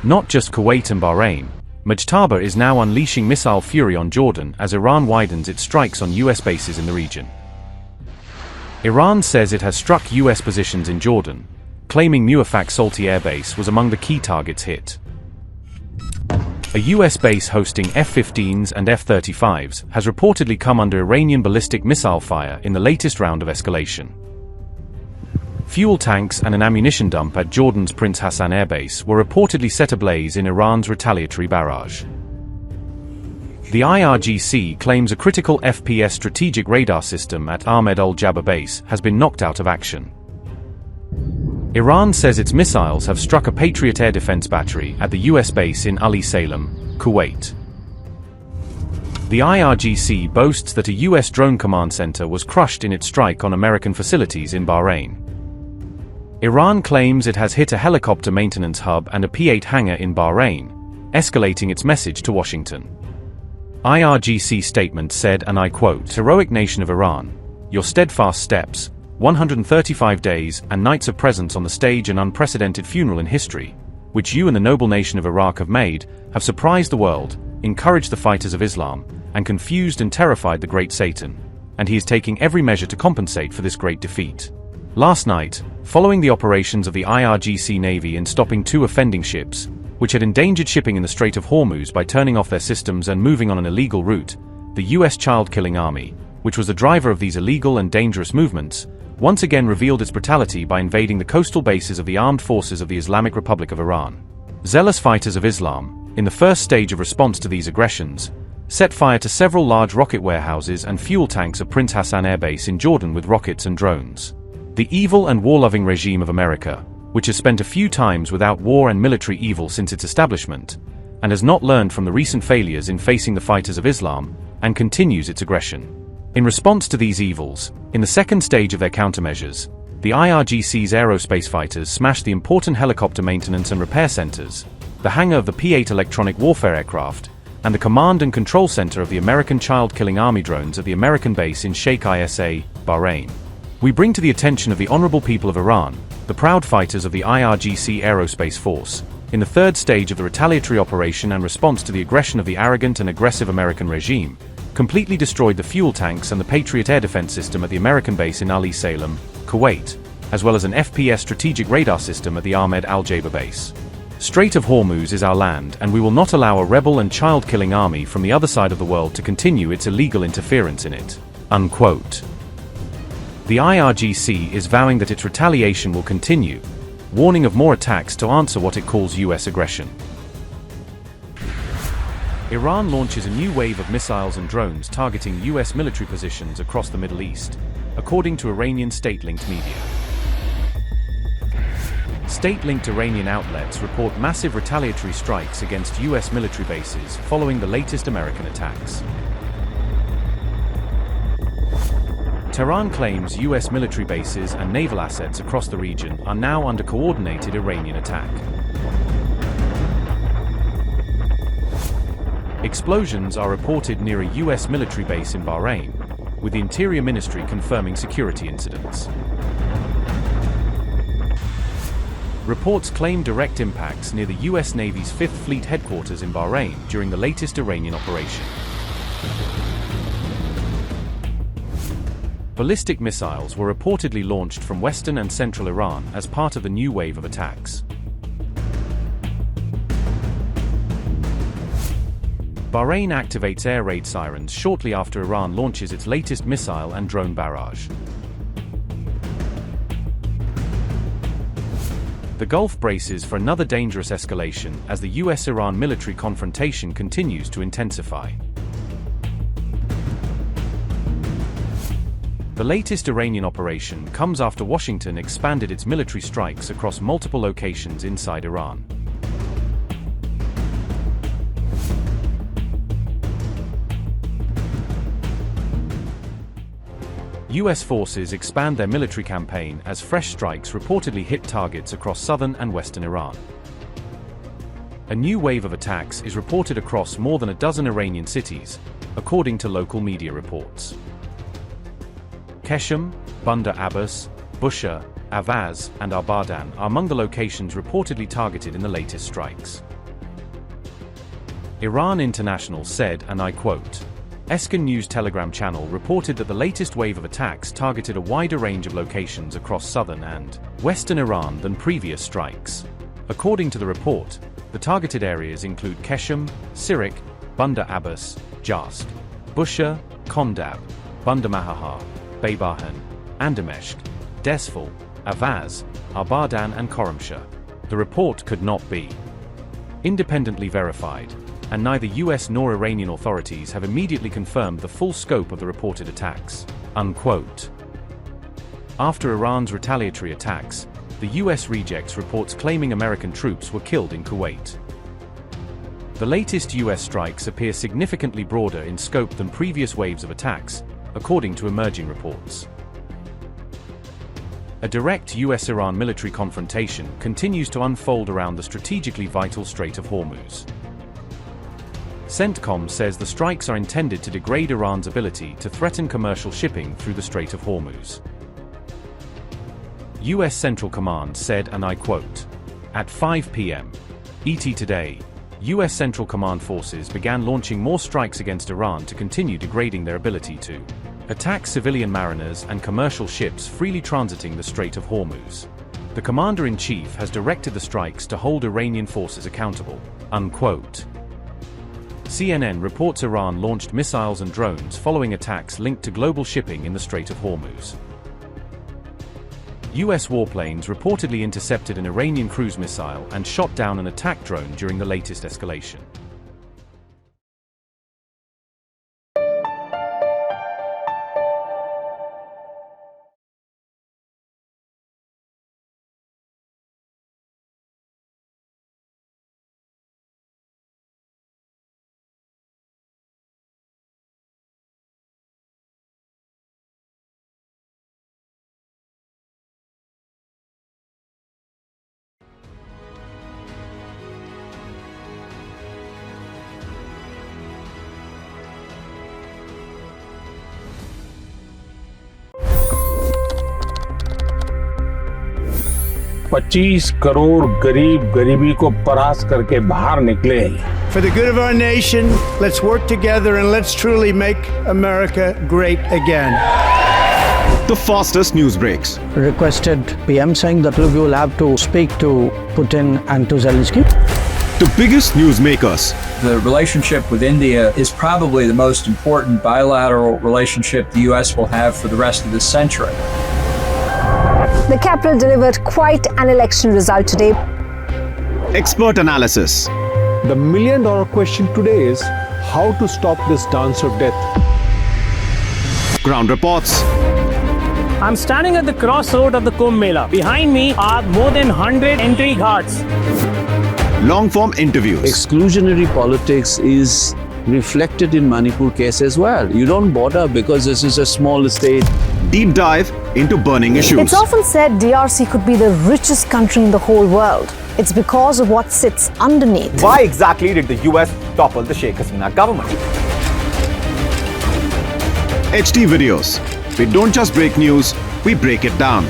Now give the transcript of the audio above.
Not just Kuwait and Bahrain, Mujtaba is now unleashing missile fury on Jordan as Iran widens its strikes on US bases in the region. Iran says it has struck US positions in Jordan, claiming Muwafaq Salti Air Base was among the key targets hit. A US base hosting F-15s and F-35s has reportedly come under Iranian ballistic missile fire in the latest round of escalation. Fuel tanks and an ammunition dump at Jordan's Prince Hassan Air Base were reportedly set ablaze in Iran's retaliatory barrage. The IRGC claims a critical FPS strategic radar system at Ahmed al-Jabba base has been knocked out of action. Iran says its missiles have struck a Patriot air defense battery at the US base in Salem, Kuwait. The IRGC boasts that a US drone command center was crushed in its strike on American facilities in Bahrain. Iran claims it has hit a helicopter maintenance hub and a P-8 hangar in Bahrain, escalating its message to Washington. IRGC statement said, and I quote, "Heroic nation of Iran, your steadfast steps, 135 days and nights of presence on the stage an unprecedented funeral in history, which you and the noble nation of Iraq have made, have surprised the world, encouraged the fighters of Islam, and confused and terrified the great Satan, and he is taking every measure to compensate for this great defeat. Last night, following the operations of the IRGC Navy in stopping 2 offending ships, which had endangered shipping in the Strait of Hormuz by turning off their systems and moving on an illegal route, the US child-killing army, which was the driver of these illegal and dangerous movements, once again revealed its brutality by invading the coastal bases of the armed forces of the Islamic Republic of Iran. Zealous fighters of Islam, in the first stage of response to these aggressions, set fire to several large rocket warehouses and fuel tanks of Prince Hassan Air Base in Jordan with rockets and drones. The evil and war-loving regime of America, which has spent a few times without war and military evil since its establishment, and has not learned from the recent failures in facing the fighters of Islam, and continues its aggression. In response to these evils, in the second stage of their countermeasures, the IRGC's aerospace fighters smashed the important helicopter maintenance and repair centers, the hangar of the P-8 electronic warfare aircraft, and the command and control center of the American child-killing army drones at the American base in Sheikh Isa, Bahrain. We bring to the attention of the honorable people of Iran, the proud fighters of the IRGC Aerospace Force, in the third stage of the retaliatory operation and response to the aggression of the arrogant and aggressive American regime, completely destroyed the fuel tanks and the Patriot air defense system at the American base in Salem, Kuwait, as well as an FPS strategic radar system at the Ahmed al-Jabba base. Strait of Hormuz is our land, and we will not allow a rebel and child-killing army from the other side of the world to continue its illegal interference in it." Unquote. The IRGC is vowing that its retaliation will continue, warning of more attacks to answer what it calls US aggression. Iran launches a new wave of missiles and drones targeting US military positions across the Middle East, according to Iranian state-linked media. State-linked Iranian outlets report massive retaliatory strikes against US military bases following the latest American attacks. Tehran claims US military bases and naval assets across the region are now under coordinated Iranian attack. Explosions are reported near a US military base in Bahrain, with the Interior Ministry confirming security incidents. Reports claim direct impacts near the US Navy's 5th Fleet headquarters in Bahrain during the latest Iranian operation. Ballistic missiles were reportedly launched from western and central Iran as part of the new wave of attacks. Bahrain activates air raid sirens shortly after Iran launches its latest missile and drone barrage. The Gulf braces for another dangerous escalation as the US-Iran military confrontation continues to intensify. The latest Iranian operation comes after Washington expanded its military strikes across multiple locations inside Iran. US forces expand their military campaign as fresh strikes reportedly hit targets across southern and western Iran. A new wave of attacks is reported across more than a dozen Iranian cities, according to local media reports. Keshem, Bandar Abbas, Bushehr, Avaz, and Abadan are among the locations reportedly targeted in the latest strikes. Iran International said, and I quote, Escan News Telegram channel reported that the latest wave of attacks targeted a wider range of locations across southern and western Iran than previous strikes. According to the report, the targeted areas include Keshem, Sirik, Bandar Abbas, Jask, Bushehr, Kondab, Bandar Mahahar, Baybahan, Andameshk, Desfal, Avaz, Abadan and Khorramshahr. The report could not be independently verified, and neither US nor Iranian authorities have immediately confirmed the full scope of the reported attacks. Unquote. After Iran's retaliatory attacks, the US rejects reports claiming American troops were killed in Kuwait. The latest US strikes appear significantly broader in scope than previous waves of attacks, according to emerging reports. A direct US-Iran military confrontation continues to unfold around the strategically vital Strait of Hormuz. CENTCOM says the strikes are intended to degrade Iran's ability to threaten commercial shipping through the Strait of Hormuz. US Central Command said, and I quote, at 5 p.m. ET today, US Central Command forces began launching more strikes against Iran to continue degrading their ability to attack civilian mariners and commercial ships freely transiting the Strait of Hormuz. The commander-in-chief has directed the strikes to hold Iranian forces accountable. Unquote. CNN reports Iran launched missiles and drones following attacks linked to global shipping in the Strait of Hormuz. US warplanes reportedly intercepted an Iranian cruise missile and shot down an attack drone during the latest escalation. $25 crore गरीब गरीबी को परास्त करके बाहर निकले। For the good of our nation, let's work together and let's truly make America great again. The fastest news breaks. Requested PM saying that we will have to speak to Putin and to Zelensky. The biggest news makers. The relationship with India is probably the most important bilateral relationship the US will have for the rest of this century. The capital delivered quite an election result today. Expert analysis. The million-dollar question today is how to stop this dance of death. Ground reports. I'm standing at the crossroad of the Kumbh Mela. Behind me are more than 100 entry guards. Long-form interviews. Exclusionary politics is reflected in Manipur case as well. You don't bother because this is a small state. Deep dive into burning issues. It's often said DRC could be the richest country in the whole world. It's because of what sits underneath. Why exactly did the US topple the Sheikh Hasina government? HD videos. We don't just break news, we break it down.